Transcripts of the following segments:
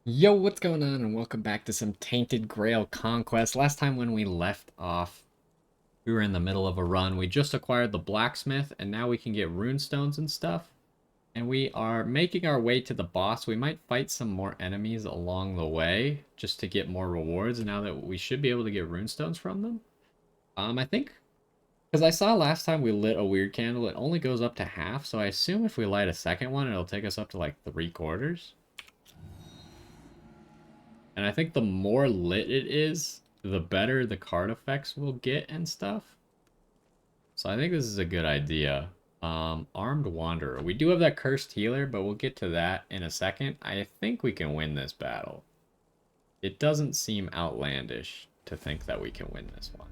Yo, what's going on? And welcome back to some Tainted Grail Conquest. Last time when we left off, we were in the middle of a run. We just acquired the blacksmith, and now we can get runestones and stuff. And we are making our way to the boss. We might fight some more enemies along the way, just to get more rewards, now that we should be able to get runestones from them. I think, because I saw last time we lit a weird candle, it only goes up to half, so I assume if we light a second one, it'll take us up to like 3/4. And I think the more lit it is, the better the card effects will get and stuff. So I think this is a good idea. Armed Wanderer. We do have that cursed healer, but we'll get to that in a second. I think we can win this battle. It doesn't seem outlandish to think that we can win this one.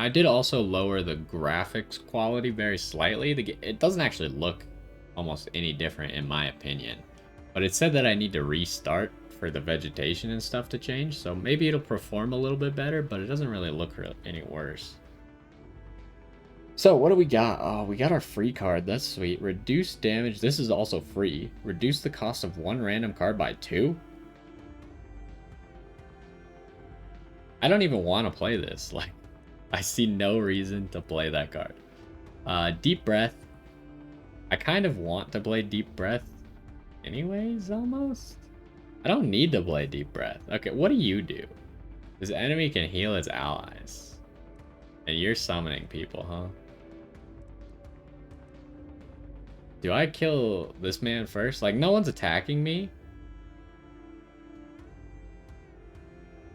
I did also lower the graphics quality very slightly. It doesn't actually look almost any different in my opinion. But it said that I need to restart for the vegetation and stuff to change. So maybe it'll perform a little bit better, but it doesn't really look any worse. So what do we got? Oh, we got our free card. That's sweet. Reduce damage. This is also free. Reduce the cost of one random card by 2. I don't even want to play this. Like, I see no reason to play that card. Deep Breath. I kind of want to play Deep Breath anyways, almost. I don't need to play Deep Breath. Okay, what do you do? This enemy can heal its allies. And you're summoning people, huh? Do I kill this man first? Like, no one's attacking me.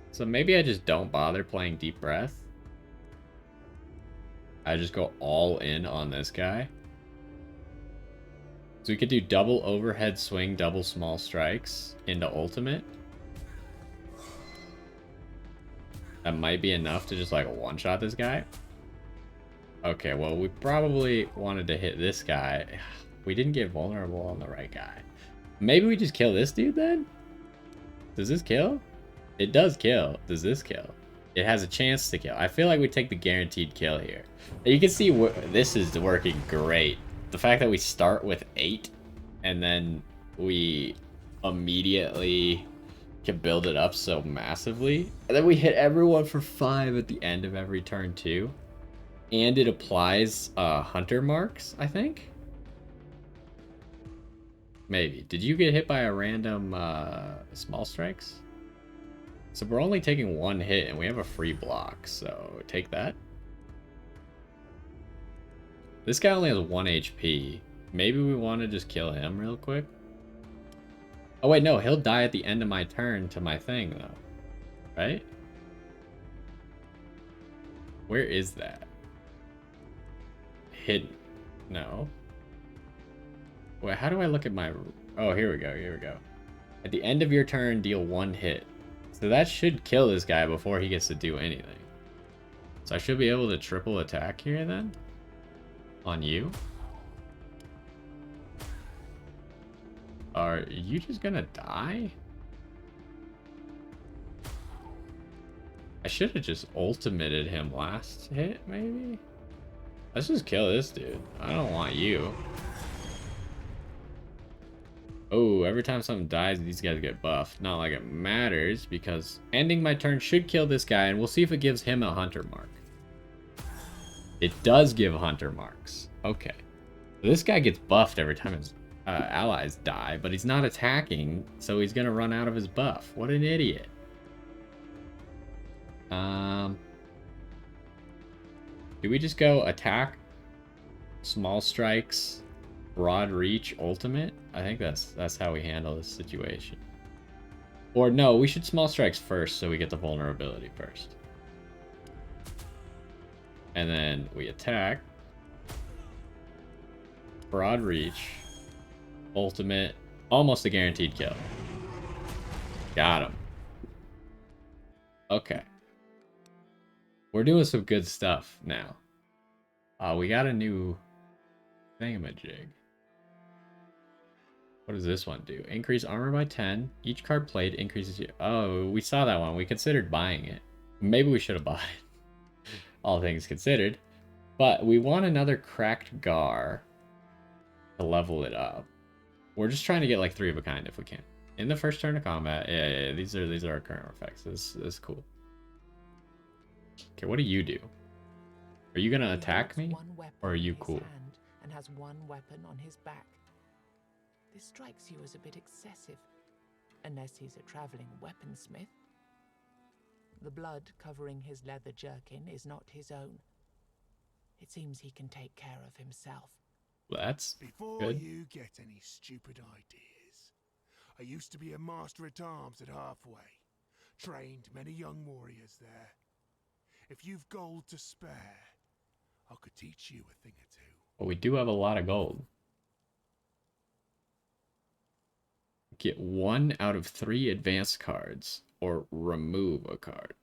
So maybe I just don't bother playing Deep Breath. I just go all in on this guy. So we could do double overhead swing, double small strikes into ultimate. That might be enough to just like one-shot this guy. Okay, well, we probably wanted to hit this guy. We didn't get vulnerable on the right guy. Maybe we just kill this dude then? Does this kill? It does kill. Does this kill? It has a chance to kill. I feel like we take the guaranteed kill here. You can see this is working great. The fact that we start with 8 and then we immediately can build it up so massively. And then we hit everyone for 5 at the end of every turn too. And it applies hunter marks, I think. Maybe. Did you get hit by a random small strikes? So we're only taking 1 hit and we have a free block, so take that. This guy only has 1 HP. Maybe we want to just kill him real quick. Oh wait, no, he'll die at the end of my turn to my thing though. Right? Where is that? Hidden. No. Wait, how do I look at my... Oh, here we go, here we go. At the end of your turn, deal 1 hit. So that should kill this guy before he gets to do anything. So I should be able to triple attack here then? On you? Are you just gonna die? I should have just ultimated him last hit, maybe? Let's just kill this dude. I don't want you. Oh, every time something dies, these guys get buffed. Not like it matters, because ending my turn should kill this guy, and we'll see if it gives him a hunter mark. It does give hunter marks. Okay. This guy gets buffed every time his allies die, but he's not attacking, so he's going to run out of his buff. What an idiot. Do we just go attack, small strikes, broad reach, ultimate? I think that's how we handle this situation. Or no, we should small strikes first so we get the vulnerability first. And then we attack. Broad reach. Ultimate. Almost a guaranteed kill. Got him. Okay. We're doing some good stuff now. We got a new thingamajig. What does this one do? Increase armor by 10. Each card played increases your... Oh, we saw that one. We considered buying it. Maybe we should have bought it. All things considered. But we want another cracked Gar to level it up. We're just trying to get like 3 of a kind if we can. In the first turn of combat, yeah, these are our current effects. This is cool. Okay, what do you do? Are you gonna attack me, or are you cool? And has one weapon on his back. This strikes you as a bit excessive, unless he's a traveling weaponsmith. The blood covering his leather jerkin is not his own. It seems he can take care of himself. That's Before good. you get any stupid ideas, I used to be a master at arms at Halfway. Trained many young warriors there. If you've gold to spare, I could teach you a thing or two. But we do have a lot of gold. Get 1 out of 3 advanced cards, or remove a card.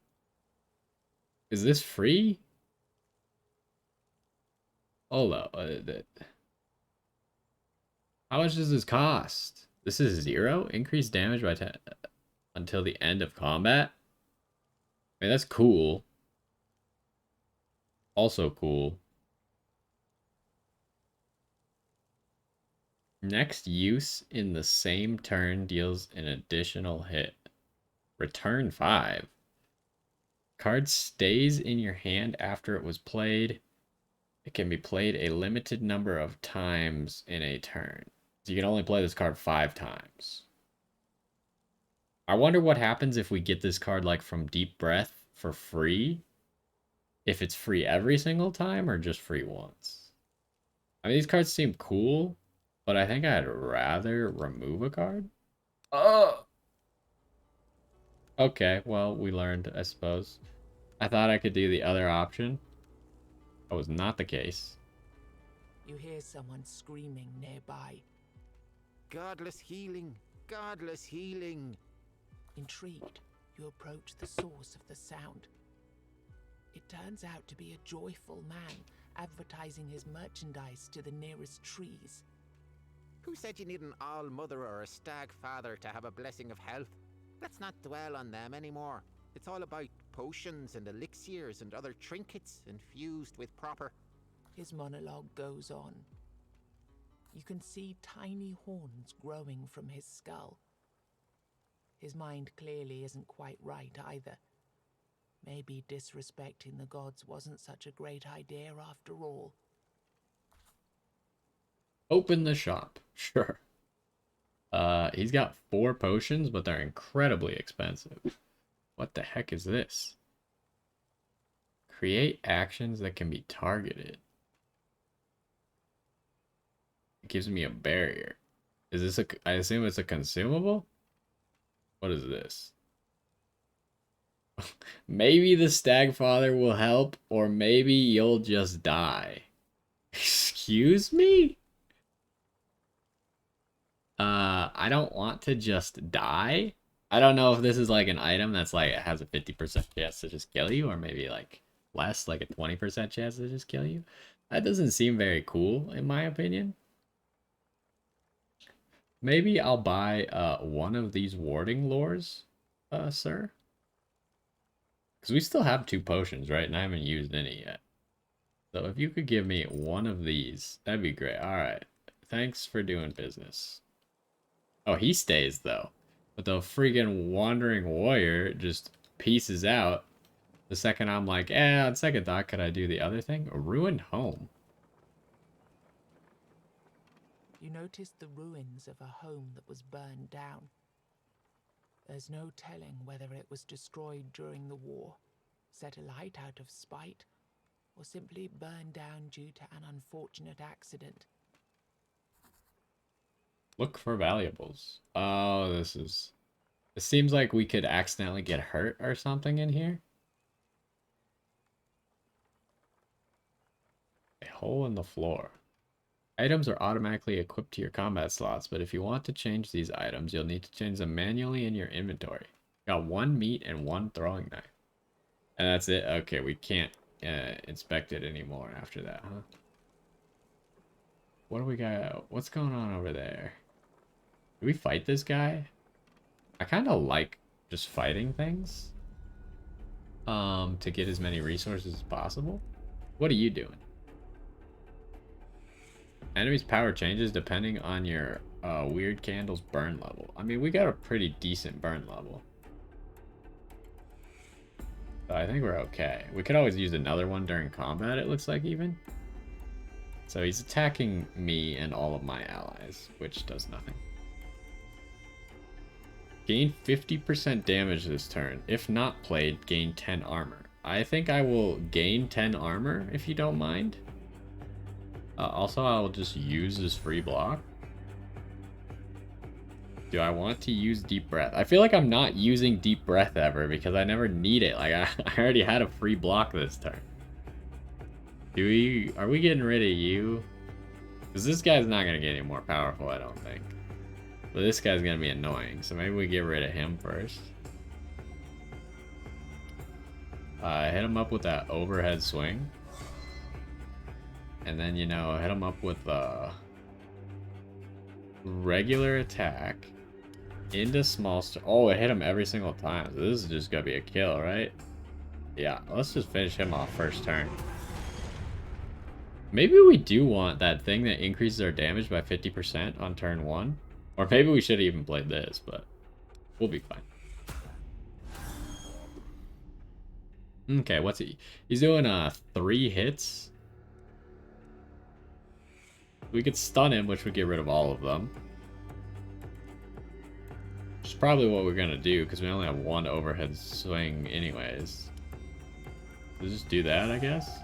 Is this free? Hold up. How much does this cost? This is 0? Increased damage by 10 until the end of combat? I mean, that's cool. Also cool. Next use in the same turn deals an additional hit. Return 5. Card stays in your hand after it was played. It can be played a limited number of times in a turn. So you can only play this card 5 times. I wonder what happens if we get this card like from Deep Breath for free. If it's free every single time or just free once. I mean, these cards seem cool, but I think I'd rather remove a card. Oh! Okay, well, we learned, I suppose. I thought I could do the other option. That was not the case. You hear someone screaming nearby. Godless healing! Godless healing! Intrigued, you approach the source of the sound. It turns out to be a joyful man advertising his merchandise to the nearest trees. Who said you need an all-mother or a stag-father to have a blessing of health? Let's not dwell on them anymore. It's all about potions and elixirs and other trinkets infused with proper... His monologue goes on. You can see tiny horns growing from his skull. His mind clearly isn't quite right either. Maybe disrespecting the gods wasn't such a great idea after all. Open the shop. Sure. He's got 4 potions, but they're incredibly expensive. What the heck is this? Create actions that can be targeted. It gives me a barrier. Is this I assume it's a consumable? What is this? Maybe the Stagfather will help, or maybe you'll just die. Excuse me? I don't want to just die. I don't know if this is like an item that's like, it has a 50% chance to just kill you, or maybe like less, like a 20% chance to just kill you. That doesn't seem very cool, in my opinion. Maybe I'll buy one of these warding lures, sir. Because we still have 2 potions, right? And I haven't used any yet. So if you could give me one of these, that'd be great. Alright. Thanks for doing business. Oh, he stays, though. But the freaking wandering warrior just pieces out the second I'm like, on second thought, could I do the other thing? A ruined home. You notice the ruins of a home that was burned down. There's no telling whether it was destroyed during the war, set alight out of spite, or simply burned down due to an unfortunate accident. Look for valuables. Oh, this is... It seems like we could accidentally get hurt or something in here. A hole in the floor. Items are automatically equipped to your combat slots, but if you want to change these items, you'll need to change them manually in your inventory. Got 1 meat and 1 throwing knife. And that's it? Okay, we can't inspect it anymore after that, huh? What do we got? What's going on over there? Do we fight this guy? I kind of like just fighting things. To get as many resources as possible. What are you doing? Enemy's power changes depending on your weird candle's burn level. I mean, we got a pretty decent burn level. So I think we're okay. We could always use another one during combat, it looks like, even. So he's attacking me and all of my allies, which does nothing. Gain 50% damage this turn. If not played, gain 10 armor. I think I will gain 10 armor, if you don't mind. Also, I'll just use this free block. Do I want to use Deep Breath? I feel like I'm not using Deep Breath ever because I never need it. Like, I already had a free block this turn. Are we getting rid of you? Because this guy's not going to get any more powerful, I don't think. But this guy's going to be annoying, so maybe we get rid of him first. Hit him up with that overhead swing. And then, you know, hit him up with a regular attack into small... Oh, it hit him every single time. So this is just going to be a kill, right? Yeah, let's just finish him off first turn. Maybe we do want that thing that increases our damage by 50% on turn 1. Or maybe we should have even played this, but we'll be fine. Okay, what's he? He's doing 3 hits. We could stun him, which would get rid of all of them. Which is probably what we're gonna do, because we only have 1 overhead swing anyways. We'll just do that, I guess.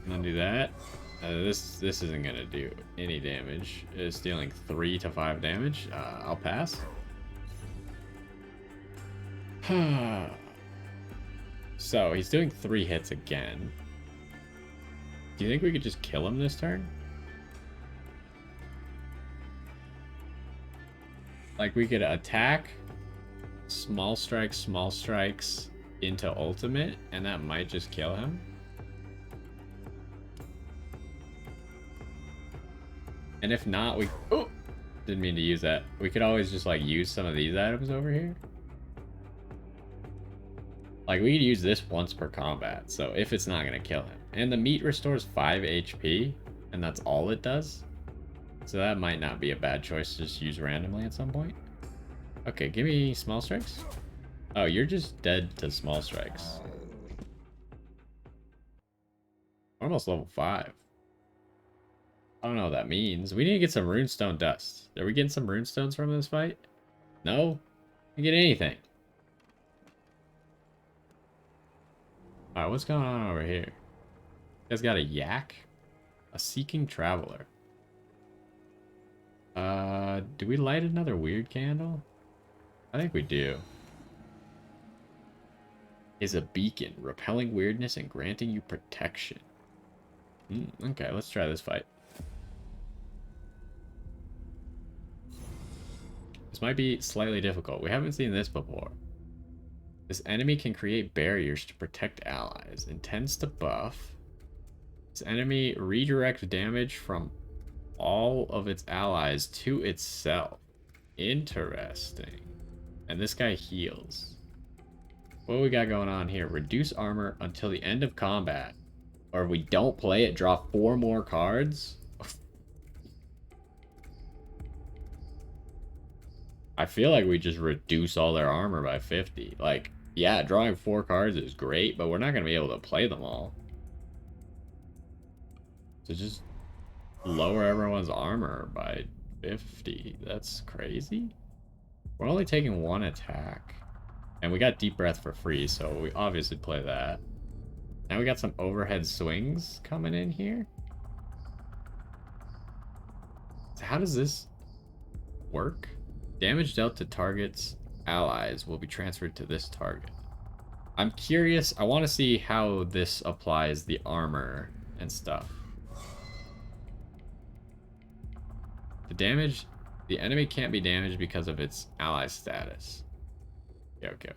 And then do that. This isn't gonna do any damage. It's dealing 3 to 5 damage. I'll pass. So he's doing 3 hits again. Do you think we could just kill him this turn? Like we could attack, small strikes into ultimate, and that might just kill him. And if not, we... Oh! Didn't mean to use that. We could always just, like, use some of these items over here. Like, we could use this once per combat, so if it's not going to kill him. And the meat restores 5 HP, and that's all it does. So that might not be a bad choice to just use randomly at some point. Okay, give me small strikes. Oh, you're just dead to small strikes. Almost level 5. I don't know what that means. We need to get some runestone dust. Are we getting some runestones from this fight? No? We get anything. Alright, what's going on over here? You guys got a yak? A seeking traveler. Do we light another weird candle? I think we do. Is a beacon, repelling weirdness and granting you protection. Okay, let's try this fight. This might be slightly difficult. We haven't seen this before. This enemy can create barriers to protect allies. Intends to buff. This enemy redirects damage from all of its allies to itself. Interesting. And this guy heals. What do we got going on here? Reduce armor until the end of combat. Or if we don't play it, draw 4 more cards. I feel like we just reduce all their armor by 50. Like, yeah, drawing 4 cards is great, but we're not going to be able to play them all. So just lower everyone's armor by 50. That's crazy. We're only taking 1 attack. And we got Deep Breath for free, so we obviously play that. Now we got some overhead swings coming in here. So how does this work? Damage dealt to targets, allies will be transferred to this target. I'm curious. I want to see how this applies the armor and stuff. The enemy can't be damaged because of its ally status. Okay.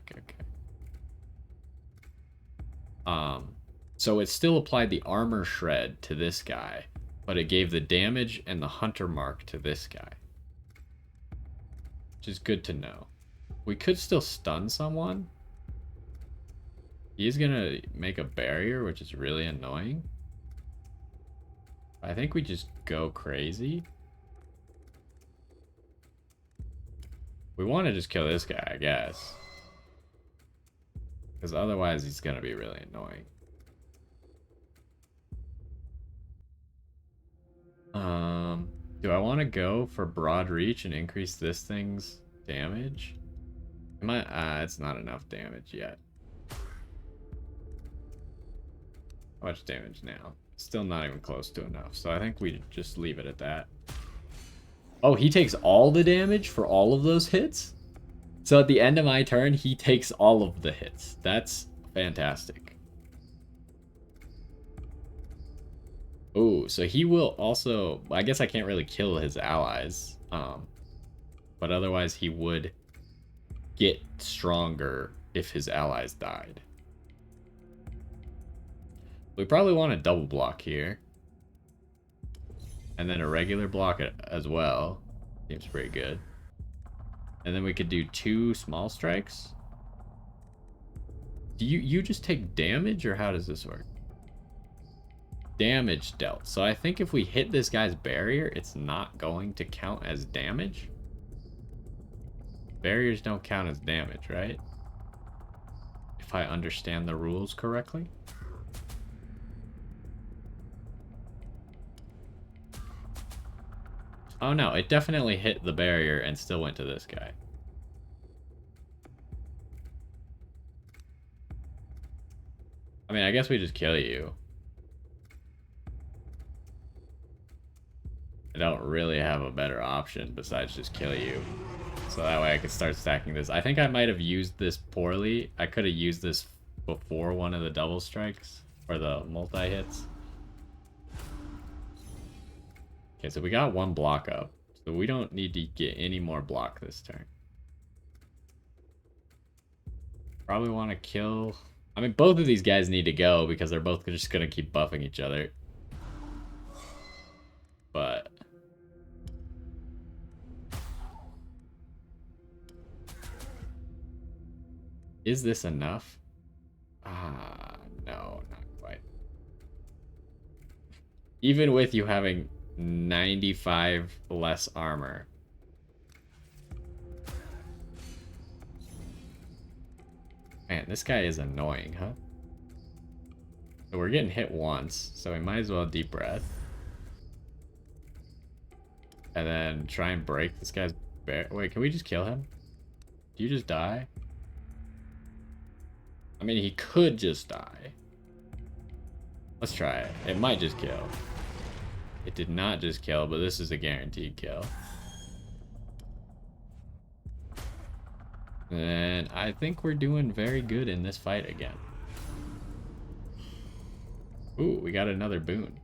So it still applied the armor shred to this guy, but it gave the damage and the hunter mark to this guy. Which is good to know. We could still stun someone. He's gonna make a barrier, which is really annoying. I think we just go crazy. We want to just kill this guy, I guess. Because otherwise he's going to be really annoying. Do I want to go for broad reach and increase this thing's damage? Am I? It's not enough damage yet. How much damage now? Still not even close to enough. So I think we just leave it at that. Oh, he takes all the damage for all of those hits? So at the end of my turn, he takes all of the hits. That's fantastic. Oh, so he will also... I guess I can't really kill his allies. But otherwise he would get stronger if his allies died. We probably want a double block here. And then a regular block as well. Seems pretty good. And then we could do 2 small strikes. Do you just take damage, or how does this work? Damage dealt. So I think if we hit this guy's barrier, it's not going to count as damage. Barriers don't count as damage, right? If I understand the rules correctly. Oh no, it definitely hit the barrier and still went to this guy. I mean, I guess we just kill you. I don't really have a better option besides just kill you. So that way I can start stacking this. I think I might have used this poorly. I could have used this before one of the double strikes or the multi-hits. Okay, so we got 1 block up. So we don't need to get any more block this turn. Probably want to kill... I mean, both of these guys need to go because they're both just going to keep buffing each other. But... is this enough? No, not quite. Even with you having 95 less armor. Man, this guy is annoying, huh? So we're getting hit once, so we might as well deep breath. And then try and break this guy's bear. Wait, can we just kill him? Do you just die? I mean, he could just die. Let's try it. It might just kill. It did not just kill, but this is a guaranteed kill. And I think we're doing very good in this fight again. Ooh, we got another boon.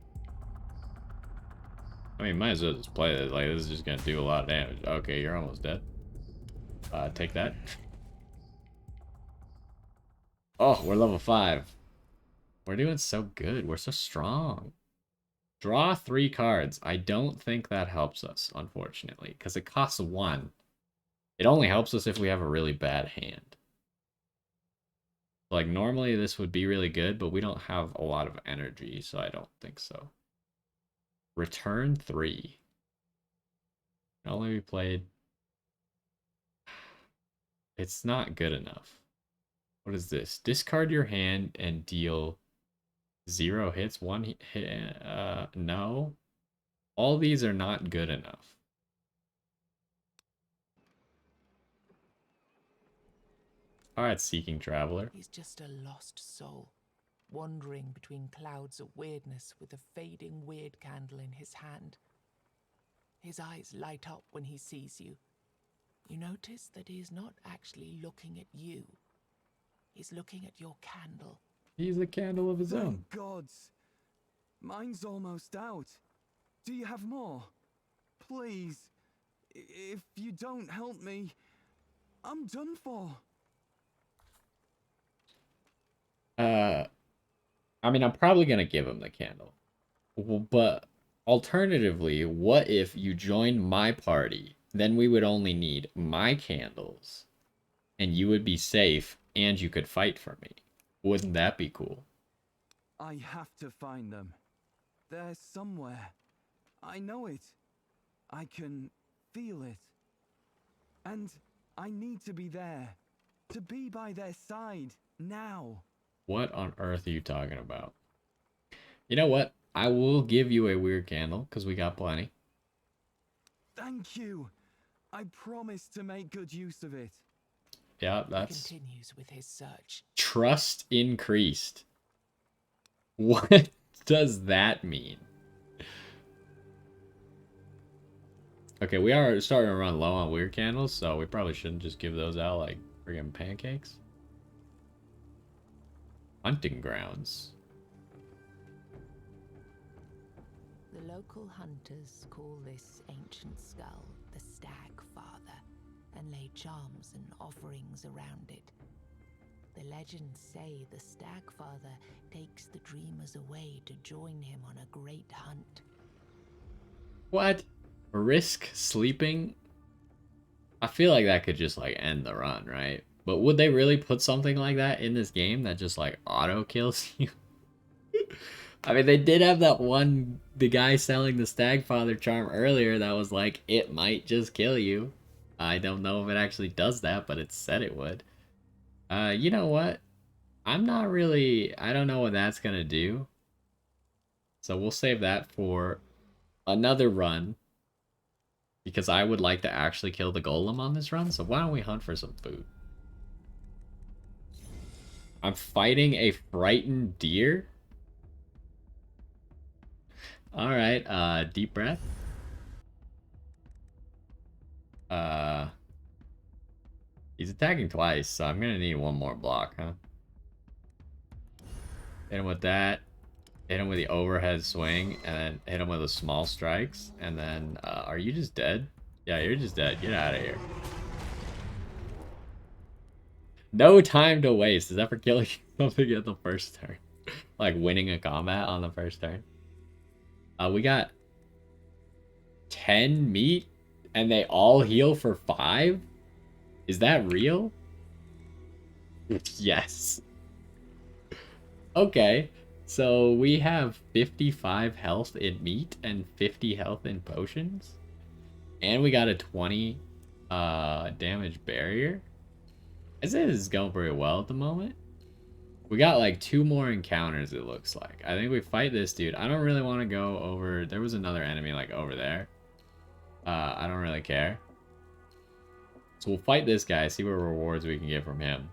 I mean, might as well just play this. Like, this is just gonna do a lot of damage. Okay, you're almost dead. Take that. Oh, we're level 5. We're doing so good. We're so strong. Draw 3 cards. I don't think that helps us, unfortunately, because it costs 1. It only helps us if we have a really bad hand. Like, normally this would be really good, but we don't have a lot of energy, so I don't think so. Return 3. Can only be played. It's not good enough. What is this? Discard your hand and deal 0 hits, 1 hit. No. All these are not good enough. Alright, Seeking Traveler. He's just a lost soul, wandering between clouds of weirdness with a fading weird candle in his hand. His eyes light up when he sees you. You notice that he is not actually looking at you. He's looking at your candle. He's a candle of his own. Thank gods. Mine's almost out. Do you have more? Please. If you don't help me, I'm done for. I mean, I'm probably gonna give him the candle. But alternatively, what if you joined my party? Then we would only need my candles. And you would be safe, and you could fight for me. Wouldn't that be cool? I have to find them. there somewhere. I know it. I can feel it. And I need to be there. To be by their side, now. What on earth are you talking about? You know what? I will give you a weird candle, because we got plenty. Thank you. I promise to make good use of it. Yeah, He that's... continues with his search. Trust increased. What does that mean? Okay, we are starting to run low on weird candles, so we probably shouldn't just give those out like friggin' pancakes. Hunting grounds. The local hunters call this ancient skull the Stag Father and lay charms and offerings around it. The legends say the Stag Father takes the dreamers away to join him on a great hunt. What? Risk sleeping? I feel like that could just like end the run, right? But would they really put something like that in this game that just like auto kills you? I mean, they did have that one, the guy selling the Stagfather charm earlier that was like, it might just kill you. I don't know if it actually does that, but it said it would. You know what? I'm not really, I don't know what that's gonna do. So we'll save that for another run. Because I would like to actually kill the golem on this run, so why don't we hunt for some food? I'm fighting a frightened deer? Alright, deep breath. He's attacking twice, so I'm gonna need one more block, huh? Hit him with that. Hit him with the overhead swing, and then hit him with the small strikes, and then, are you just dead? Yeah, you're just dead. Get out of here. No time to waste. Is that for killing something at the first turn? Like winning a combat on the first turn? We got 10 meat, and they all heal for 5? Is that real? Yes. Okay. So we have 55 health in meat and 50 health in potions. And we got a 20 damage barrier. I'd say this is going pretty well at the moment. We got like 2 more encounters, it looks like. I think we fight this dude. I don't really want to go over... There was another enemy like over there. I don't really care. So we'll fight this guy, see what rewards we can get from him.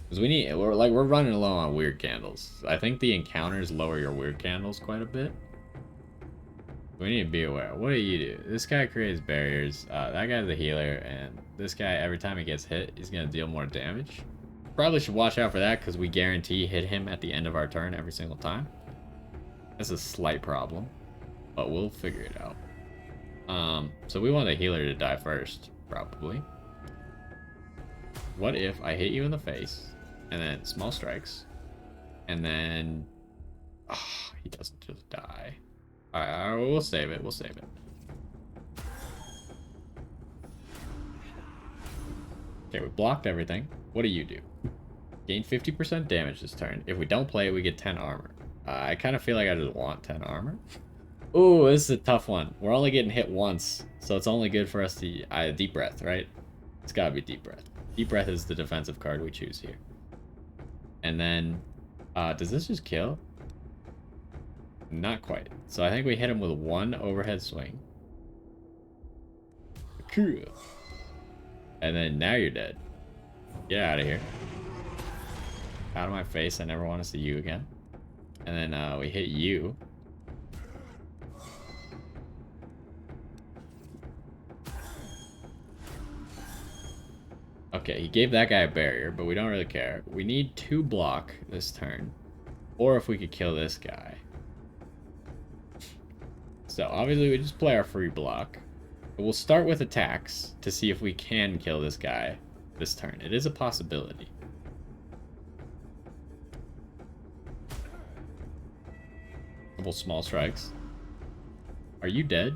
Because we're running low on weird candles. I think the encounters lower your weird candles quite a bit. We need to be aware. What do you do? This guy creates barriers. That guy's a healer, and this guy, every time he gets hit, he's gonna deal more damage. Probably should watch out for that, because we guarantee hit him at the end of our turn every single time. That's a slight problem, but we'll figure it out. So we want the healer to die first, probably. What if I hit you in the face, and then small strikes, and then... Oh, he doesn't just die. Alright, we'll save it, we'll save it. Okay, we blocked everything. What do you do? Gain 50% damage this turn. If we don't play it, we get 10 armor. I kind of feel like I just want 10 armor. Ooh, this is a tough one. We're only getting hit once, so it's only good for us to... deep breath, right? It's gotta be deep breath. Deep breath is the defensive card we choose here. And then, does this just kill? Not quite. So I think we hit him with 1 overhead swing. Cool. And then now you're dead. Get out of here. Out of my face. I never want to see you again. And then we hit you. Okay, he gave that guy a barrier, but we don't really care. We need 2 block this turn. Or if we could kill this guy. So obviously we just play our free block. But we'll start with attacks to see if we can kill this guy this turn. It is a possibility. Couple small strikes. Are you dead?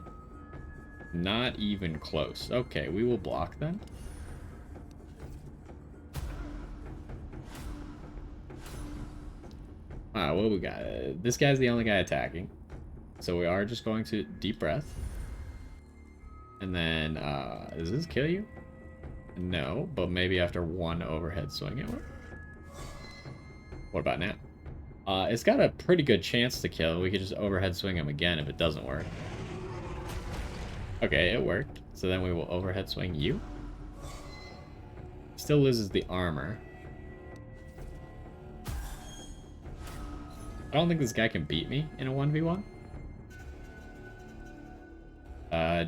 Not even close. Okay, we will block then. Alright, what we got? This guy's the only guy attacking. So we are just going to deep breath. And then, does this kill you? No, but maybe after one overhead swing it will. What about now? It's got a pretty good chance to kill. We could just overhead swing him again if it doesn't work. Okay, it worked. So then we will overhead swing you. Still loses the armor. I don't think this guy can beat me in a 1v1.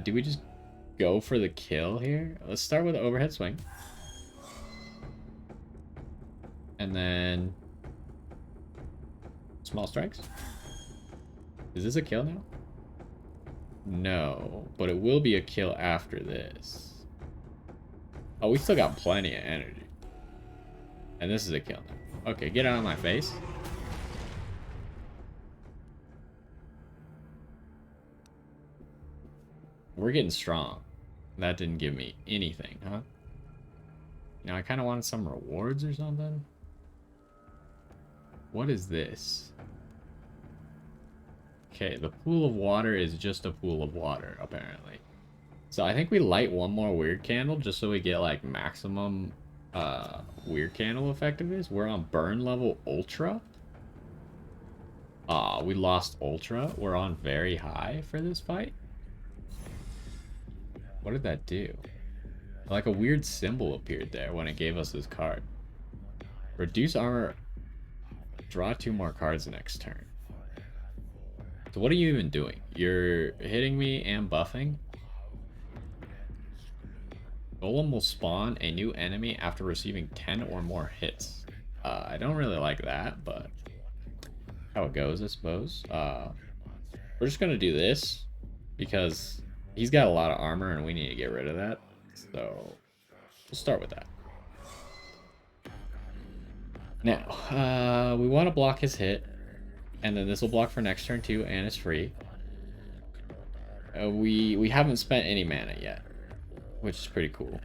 Do we just go for the kill here? Let's start with the overhead swing. And then small strikes. Is this a kill now? No, but it will be a kill after this. Oh, we still got plenty of energy. And this is a kill now. Okay, get out of my face. We're getting strong. That didn't give me anything, huh? Now I kind of wanted some rewards or something. What is this? Okay, the pool of water is just a pool of water, apparently. So I think we light one more weird candle just so we get like maximum weird candle effectiveness. We're on burn level ultra. We lost ultra. We're on very high for this fight. What did that do? Like a weird symbol appeared there when it gave us this card. Reduce armor. Draw 2 more cards next turn. So what are you even doing? You're hitting me and buffing? Golem will spawn a new enemy after receiving 10 or more hits. I don't really like that, but how it goes, I suppose. We're just gonna do this because he's got a lot of armor and we need to get rid of that. So we'll start with that. Now, we want to block his hit, and then this will block for next turn too, and it's free. We haven't spent any mana yet, which is pretty cool.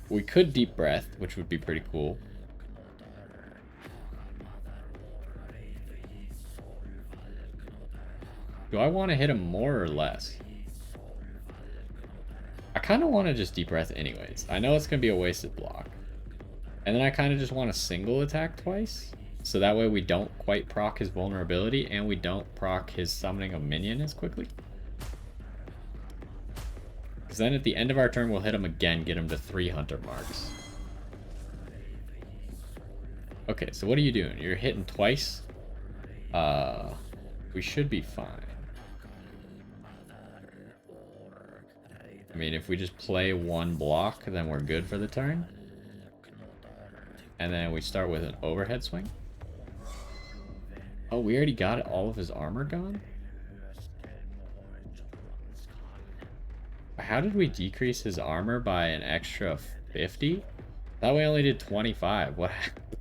We could deep breath, which would be pretty cool. Do I want to hit him more or less? I kind of want to just deep breath anyways. I know it's going to be a wasted block. And then I kind of just want to single attack twice. So that way we don't quite proc his vulnerability and we don't proc his summoning a minion as quickly. Because then at the end of our turn we'll hit him again, get him to 3 hunter marks. Okay, so what are you doing? You're hitting twice. We should be fine. I mean, if we just play one block, then we're good for the turn. And then we start with an overhead swing. Oh, we already got all of his armor gone? How did we decrease his armor by an extra 50? That way I only did 25. What happened?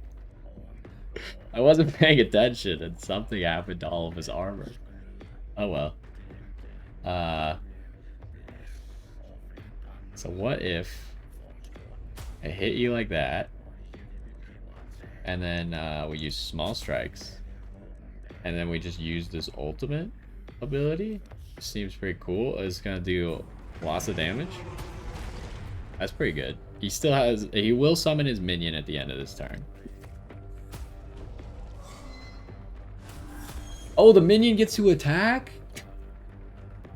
I wasn't paying attention and something happened to all of his armor. Oh well. So what if I hit you like that, and then we use small strikes, and then we just use this ultimate ability? Seems pretty cool. It's gonna do lots of damage. That's pretty good. He still has, he will summon his minion at the end of this turn. Oh, the minion gets to attack?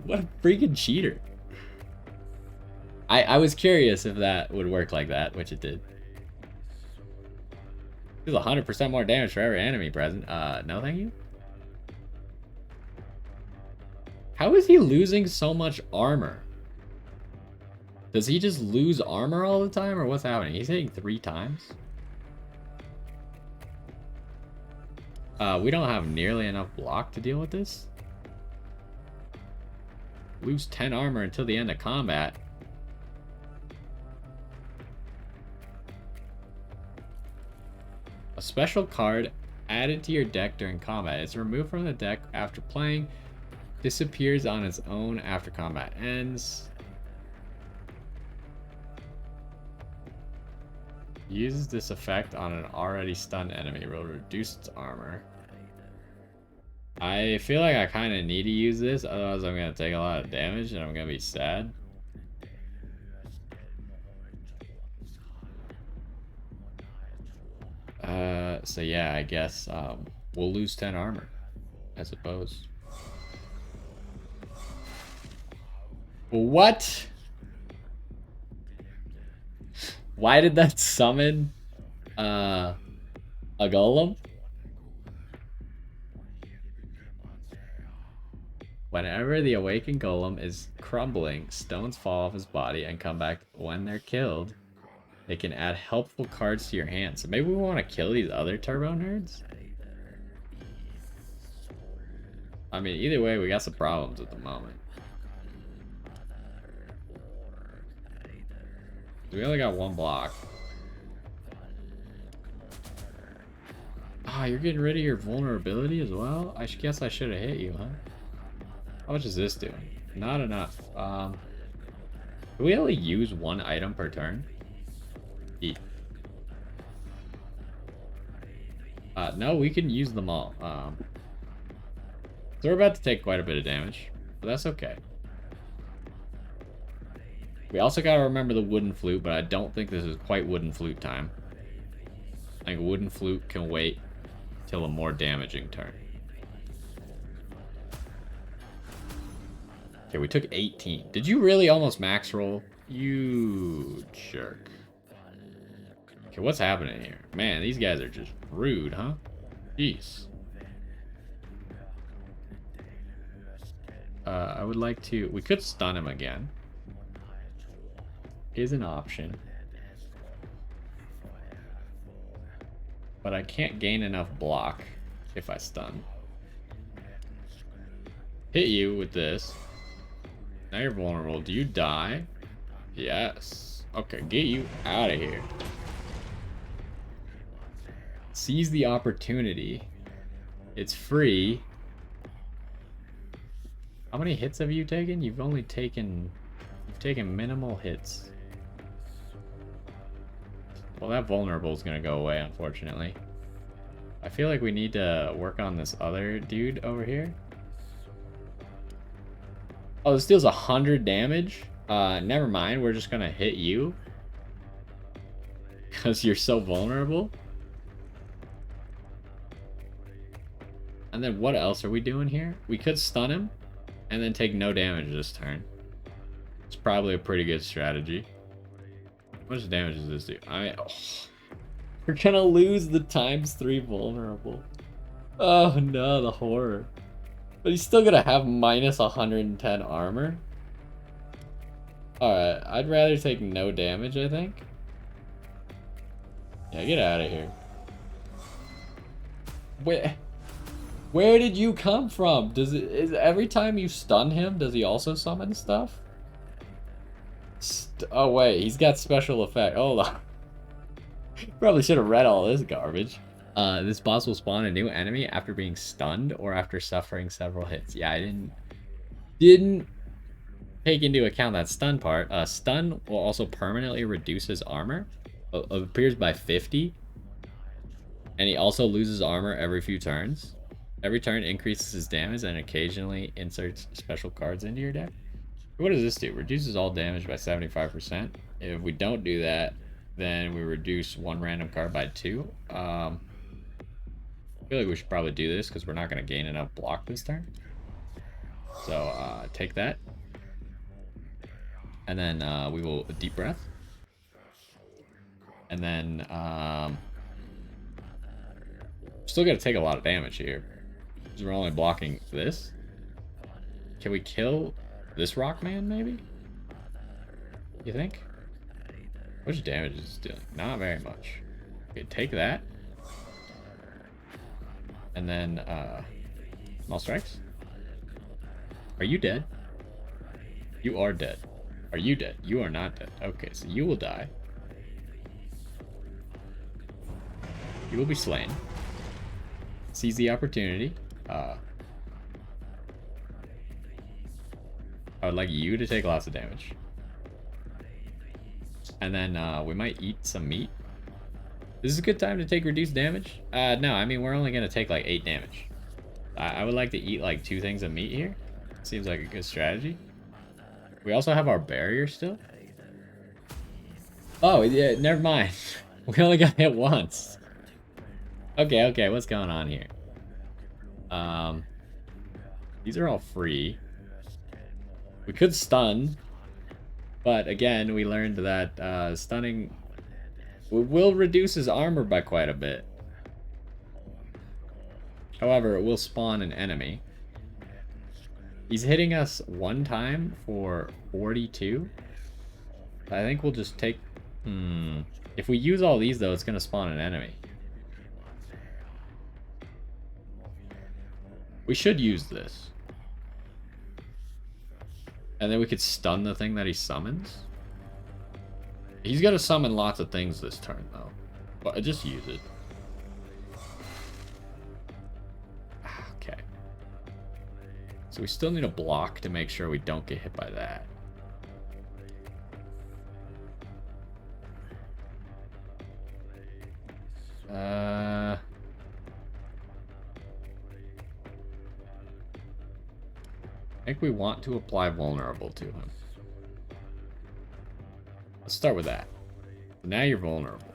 What a freaking cheater. I was curious if that would work like that, which it did. Deals 100% more damage for every enemy present. No thank you. How is he losing so much armor? Does he just lose armor all the time, or what's happening? He's hitting 3 times. We don't have nearly enough block to deal with this. Lose 10 armor until the end of combat. A special card added to your deck during combat. It's removed from the deck after playing. Disappears on its own after combat ends. Uses this effect on an already stunned enemy. Will reduce its armor. I feel like I kind of need to use this, otherwise I'm going to take a lot of damage and I'm going to be sad. So yeah, I guess we'll lose 10 armor, I suppose. What? Why did that summon a golem? Whenever the awakened golem is crumbling, stones fall off his body and come back when they're killed. They can add helpful cards to your hand. So maybe we want to kill these other turbo nerds? I mean, either way, we got some problems at the moment. We only got one block. Ah, you're getting rid of your vulnerability as well? I guess I should have hit you, huh? How much is this doing? Not enough. Do we only use one item per turn? Eat. No, we can use them all. So we're about to take quite a bit of damage, but that's okay. We also gotta remember the wooden flute, but I don't think this is quite wooden flute time. I think wooden flute can wait till a more damaging turn. Okay, we took 18. Did you really almost max roll? You jerk. Okay, what's happening here? Man, these guys are just rude, huh? Jeez. I would like to... We could stun him again. Is an option. But I can't gain enough block if I stun. Hit you with this. Now you're vulnerable. Do you die? Yes. Okay, get you out of here. Seize the opportunity. It's free. How many hits have you taken? You've only taken... You've taken minimal hits. Well, that vulnerable is going to go away, unfortunately. I feel like we need to work on this other dude over here. Oh, this deals 100 damage? Never mind. We're just going to hit you. Because you're so vulnerable. And then what else are we doing here? We could stun him. And then take no damage this turn. It's probably a pretty good strategy. How much damage does this do? We're gonna lose the ×3 vulnerable. Oh no, the horror. But he's still gonna have minus 110 armor. Alright, I'd rather take no damage, I think. Yeah, get out of here. Where did you come from? Is every time you stun him, does he also summon stuff? Oh wait, he's got special effect. Hold on. Probably should have read all this garbage. This boss will spawn a new enemy after being stunned or after suffering several hits. Yeah, I didn't take into account that stun part. Stun will also permanently reduce his armor. It appears by 50. And he also loses armor every few turns. Every turn increases his damage and occasionally inserts special cards into your deck. What does this do? Reduces all damage by 75%. If we don't do that, then we reduce one random card by 2. I feel like we should probably do this because we're not going to gain enough block this turn. So take that. And then we will deep breath. And then still got to take a lot of damage here. Because we're only blocking this. Can we kill this rock man, maybe? You think? How much damage is this doing? Not very much. Okay, take that. And then, small strikes. Are you dead? You are dead. Are you dead? You are not dead. Okay, so you will die. You will be slain. Seize the opportunity. I would like you to take lots of damage. And then we might eat some meat. This is a good time to take reduced damage? No, I mean, we're only going to take like 8 damage. I would like to eat like 2 things of meat here. Seems like a good strategy. We also have our barrier still. Oh, yeah, never mind. We only got hit once. Okay, okay, what's going on here? These are all free. We could stun, but again, we learned that stunning will reduce his armor by quite a bit. However, it will spawn an enemy. He's hitting us 1 time for 42. I think we'll just take... If we use all these, though, it's going to spawn an enemy. We should use this. And then we could stun the thing that he summons. He's going to summon lots of things this turn, though. But just use it. Okay. So we still need a block to make sure we don't get hit by that. I think we want to apply vulnerable to him. Let's start with that. Now you're vulnerable.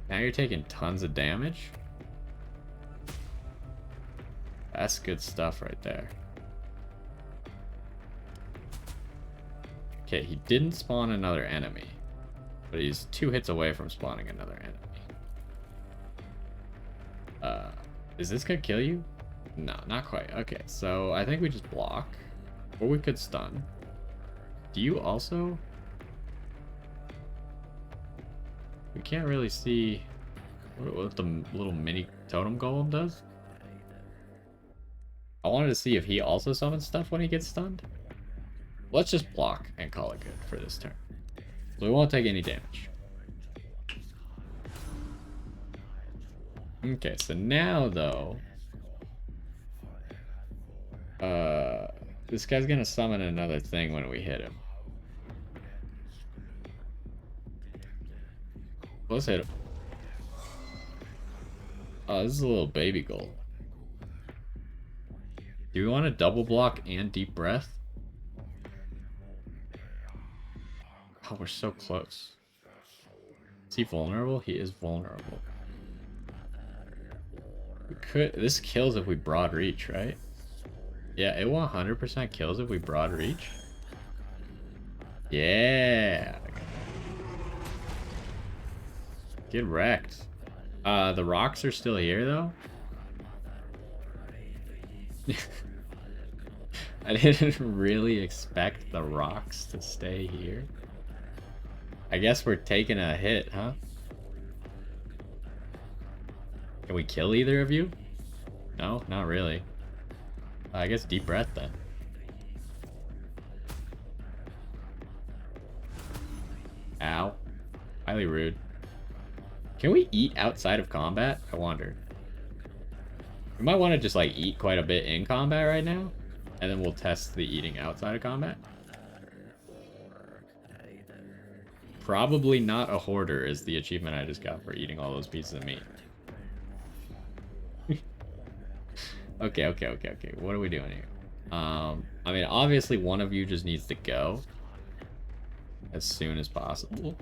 Now you're taking tons of damage. That's good stuff right there. Okay, he didn't spawn another enemy, but he's 2 hits away from spawning another enemy. Is this gonna kill you? No, not quite. Okay, so I think we just block. Or we could stun. Do you also... We can't really see what the little mini totem golem does. I wanted to see if he also summons stuff when he gets stunned. Let's just block and call it good for this turn. So we won't take any damage. Okay, so now though, this guy's gonna summon another thing when we hit him. Let's hit him. Oh, this is a little baby gold. Do we want to double block and deep breath? Oh, we're so close. Is he vulnerable? He is vulnerable. We could... This kills if we broad reach, right? Yeah, it 100% kills if we broad reach. Yeah. Get wrecked. The rocks are still here, though. I didn't really expect the rocks to stay here. I guess we're taking a hit, huh? Can we kill either of you? No, not really. I guess deep breath then. Ow. Highly rude. Can we eat outside of combat? I wonder. We might want to just like eat quite a bit in combat right now. And then we'll test the eating outside of combat. Probably not a hoarder is the achievement I just got for eating all those pieces of meat. Okay. What are we doing here? I mean, obviously one of you just needs to go as soon as possible.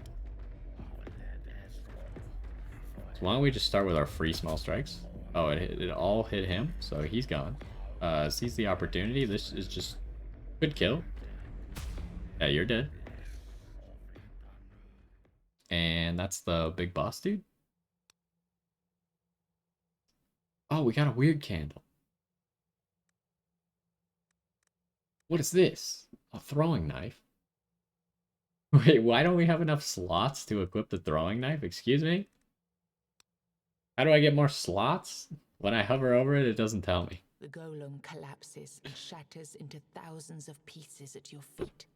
So why don't we just start with our free small strikes? Oh, it all hit him, so he's gone. Seize the opportunity. This is just good kill. Yeah, you're dead. And that's the big boss dude. Oh, we got a weird candle. What is this? A throwing knife? Wait, why don't we have enough slots to equip the throwing knife? Excuse me? How do I get more slots? When I hover over it, it doesn't tell me. The golem collapses and shatters into thousands of pieces at your feet.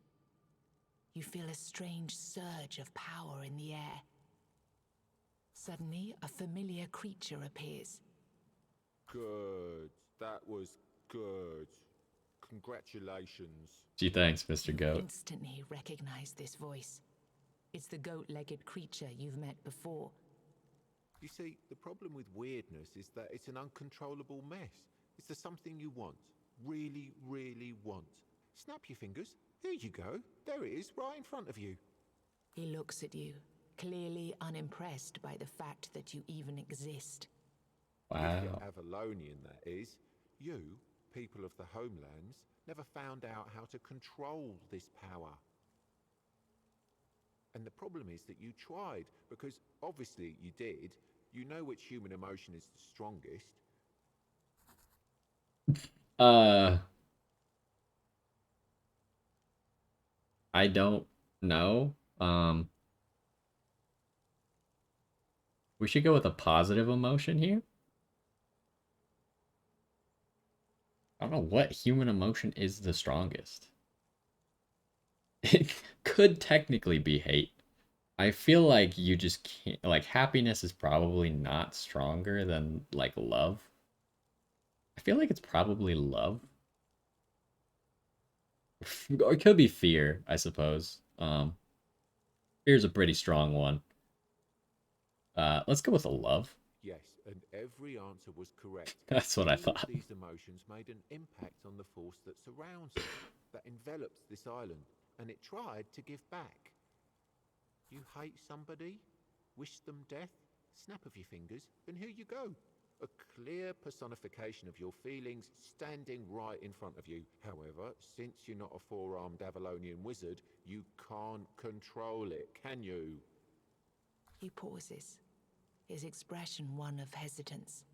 You feel a strange surge of power in the air. Suddenly, a familiar creature appears. Good. That was good. Congratulations. Gee, thanks, Mr. You Goat. instantly recognize this voice. It's the goat-legged creature you've met before. You see, the problem with weirdness is that it's an uncontrollable mess. It's the something you want. Really, really want. Snap your fingers. Here you go. There it is, right in front of you. He looks at you, clearly unimpressed by the fact that you even exist. If you're Wow. Avalonian, that is. You, people of the homelands, never found out how to control this power. And the problem is that you tried, because obviously you did. You know which human emotion is the strongest. I don't know. We should go with a positive emotion here. I don't know what human emotion is the strongest. It could technically be hate. I feel like you just can't, like, happiness is probably not stronger than, like, love. I feel like it's probably love. Or it could be fear, I suppose. Fear's a pretty strong one. Let's go with a love. Yes, and every answer was correct. That's what I All of thought. these emotions made an impact on the force that surrounds it, that envelops this island, and it tried to give back. You hate somebody? Wish them death? Snap of your fingers, and here you go. A clear personification of your feelings standing right in front of you. However, since you're not a four-armed Avalonian wizard, you can't control it, can you? He pauses, his expression one of hesitance.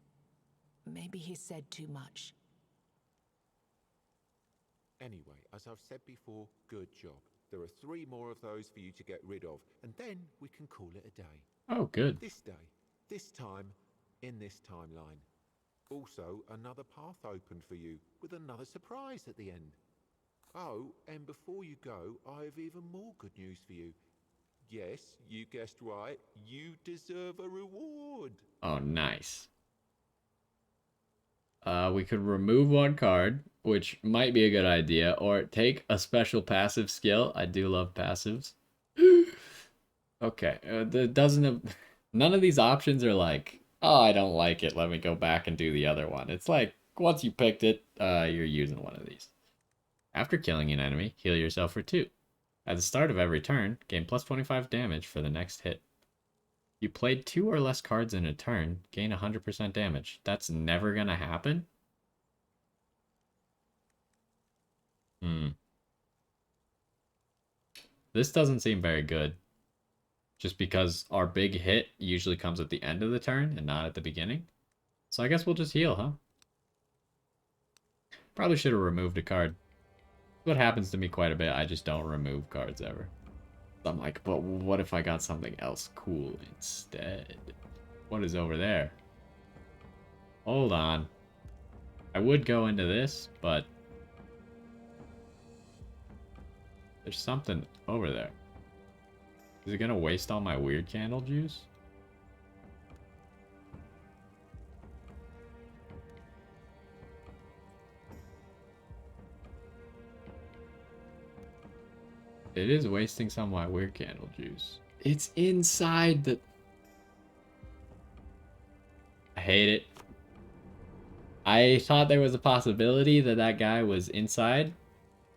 Maybe he said too much. Anyway, as I've said before, good job. There are 3 more of those for you to get rid of, and then we can call it a day. Oh, good. This day, this time, in this timeline. Also, another path opened for you, with another surprise at the end. Oh, and before you go, I have even more good news for you. Yes, you guessed right, you deserve a reward. Oh, nice. We could remove 1 card, which might be a good idea, or take a special passive skill. I do love passives. Okay, none of these options are like, oh, I don't like it, let me go back and do the other one. It's like, once you picked it, you're using one of these. After killing an enemy, heal yourself for 2. At the start of every turn, gain plus 25 damage for the next hit. You played 2 or less cards in a turn, gain 100% damage. That's never gonna happen? This doesn't seem very good. Just because our big hit usually comes at the end of the turn and not at the beginning. So I guess we'll just heal, huh? Probably should have removed a card. What happens to me quite a bit, I just don't remove cards ever. I'm like, but what if I got something else cool instead? What is over there? Hold on. I would go into this, but there's something over there. Is it gonna waste all my weird candle juice? It is wasting some of my weird candle juice. It's inside the... I hate it. I thought there was a possibility that that guy was inside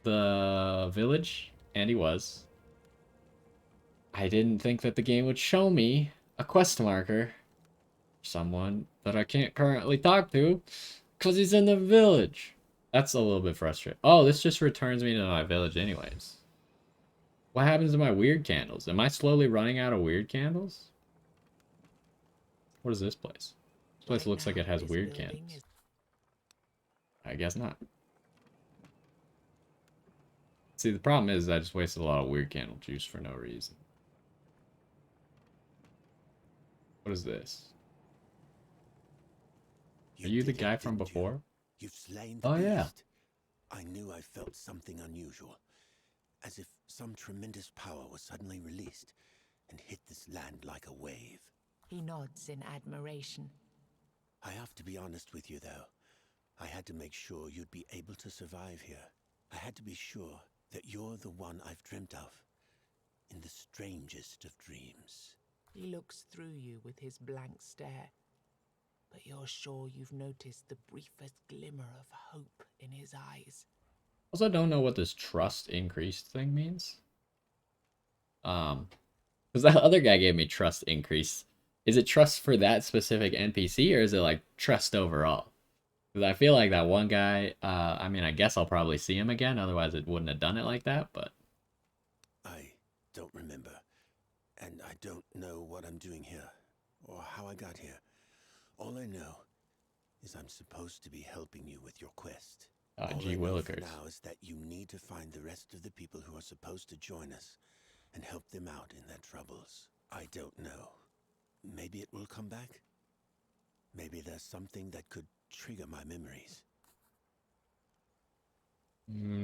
the village, and he was. I didn't think that the game would show me a quest marker. Someone that I can't currently talk to because he's in the village. That's a little bit frustrating. Oh, this just returns me to my village anyways. What happens to my weird candles? Am I slowly running out of weird candles? What is this place? This place looks like it has weird candles. I guess not. See, the problem is I just wasted a lot of weird candle juice for no reason. What is this? Are you the guy from before? You've slain the Oh, yeah. beast. I knew I felt something unusual, as if some tremendous power was suddenly released and hit this land like a wave. He nods in admiration. I have to be honest with you, though. I had to make sure you'd be able to survive here. I had to be sure that you're the one I've dreamt of. in the strangest of dreams. He looks through you with his blank stare, but you're sure you've noticed the briefest glimmer of hope in his eyes. Also, don't know what this trust increased thing means. Because that other guy gave me trust increase. Is it trust for that specific NPC, or is it like trust overall? Because I feel like that one guy, I mean, I guess I'll probably see him again, otherwise it wouldn't have done it like that, but... I don't remember, and I don't know what I'm doing here, or how I got here. All I know is I'm supposed to be helping you with your quest. All gee I know for willikers. now is that you need to find the rest of the people who are supposed to join us and help them out in their troubles. I don't know. Maybe it will come back? Maybe there's something that could trigger my memories.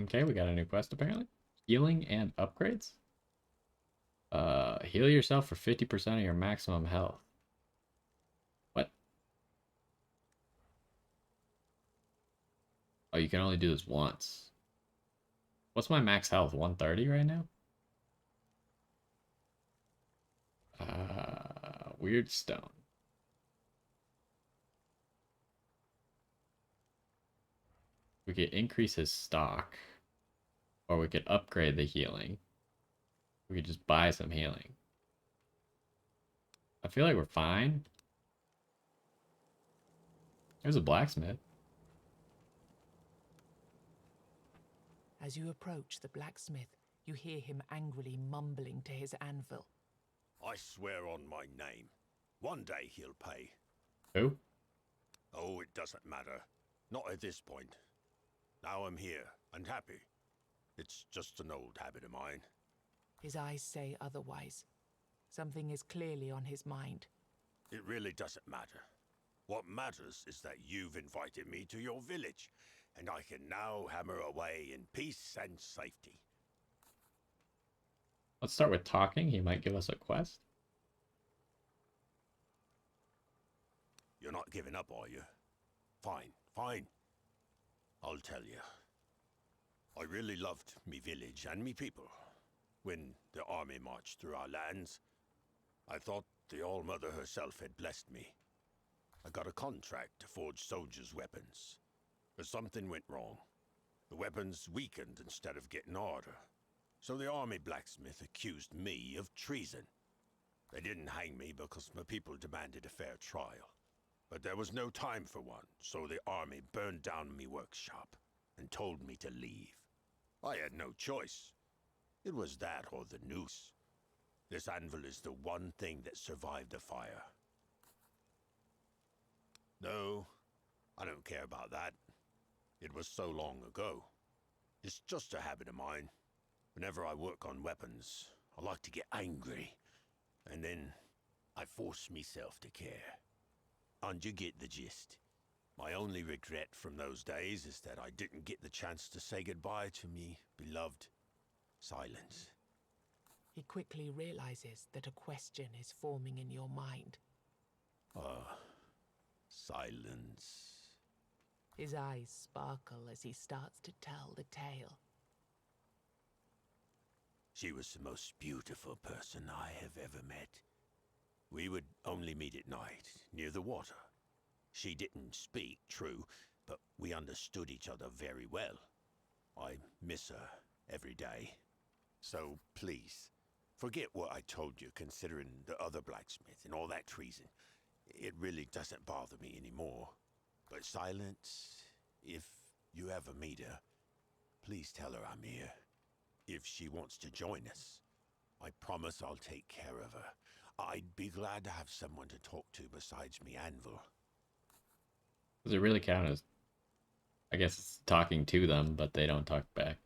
Okay, we got a new quest apparently. Healing and upgrades. Heal yourself for 50% of your maximum health. What? Oh, you can only do this once. What's my max health? 130 right now? Weird stone. We could increase his stock. Or we could upgrade the healing. We could just buy some healing. I feel like we're fine. There's a blacksmith. As you approach the blacksmith, you hear him angrily mumbling to his anvil. I swear on my name. One day he'll pay. Who? Oh, it doesn't matter. Not at this point. Now I'm here and happy. It's just an old habit of mine. His eyes say otherwise. Something is clearly on his mind. It really doesn't matter. What matters is that you've invited me to your village, and I can now hammer away in peace and safety. Let's start with talking. He might give us a quest. You're not giving up, are you? Fine, fine. I'll tell you. I really loved me village and me people. When the army marched through our lands, I thought the All-Mother herself had blessed me. I got a contract to forge soldiers' weapons. But something went wrong. The weapons weakened instead of getting harder. So the army blacksmith accused me of treason. They didn't hang me because my people demanded a fair trial. But there was no time for one, so the army burned down me workshop and told me to leave. I had no choice. It was that or the noose. This anvil is the one thing that survived the fire. No, I don't care about that. It was so long ago. It's just a habit of mine. Whenever I work on weapons, I like to get angry. And then I force myself to care. And you get the gist. My only regret from those days is that I didn't get the chance to say goodbye to me beloved Silence. He quickly realizes that a question is forming in your mind. Silence. His eyes sparkle as he starts to tell the tale. She was the most beautiful person I have ever met. We would only meet at night, near the water. She didn't speak, true, but we understood each other very well. I miss her every day. So, please, forget what I told you considering the other blacksmith and all that treason. It really doesn't bother me anymore. But Silence, if you ever meet her, please tell her I'm here. If she wants to join us, I promise I'll take care of her. I'd be glad to have someone to talk to besides me anvil. Does it really count as... I guess it's talking to them, but they don't talk back.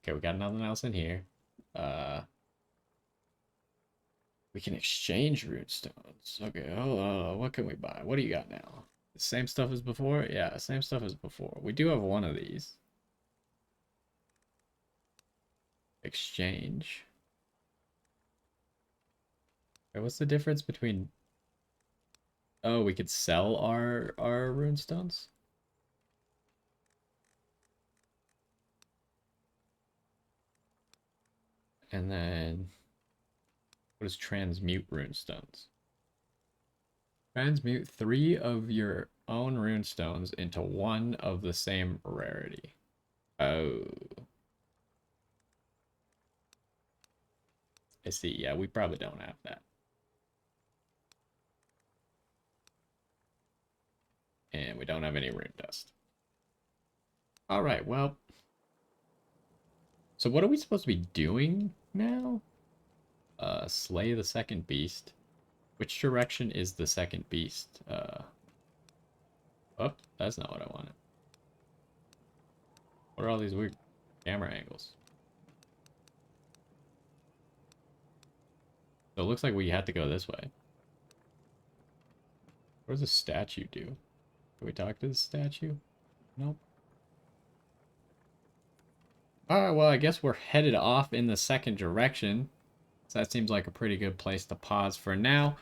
Okay, we got nothing else in here. We can exchange runestones. Okay, what can we buy? What do you got now? The same stuff as before? Yeah, same stuff as before. We do have one of these. Exchange. Okay, what's the difference between... Oh, we could sell our runestones? And then, what is transmute runestones? Transmute 3 of your own runestones into 1 of the same rarity. Oh. I see. Yeah, we probably don't have that. And we don't have any rune dust. Alright, well. So what are we supposed to be doing now? Slay the second beast. Which direction is the second beast? Oh, that's not what I wanted. What are all these weird camera angles? So it looks like we had to go this way. What does the statue do? Can we talk to the statue? Nope. Alright, well, I guess we're headed off in the second direction. So that seems like a pretty good place to pause for now.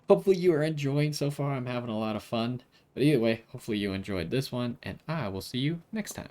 Hopefully you are enjoying so far. I'm having a lot of fun. But either way, hopefully you enjoyed this one, and I will see you next time.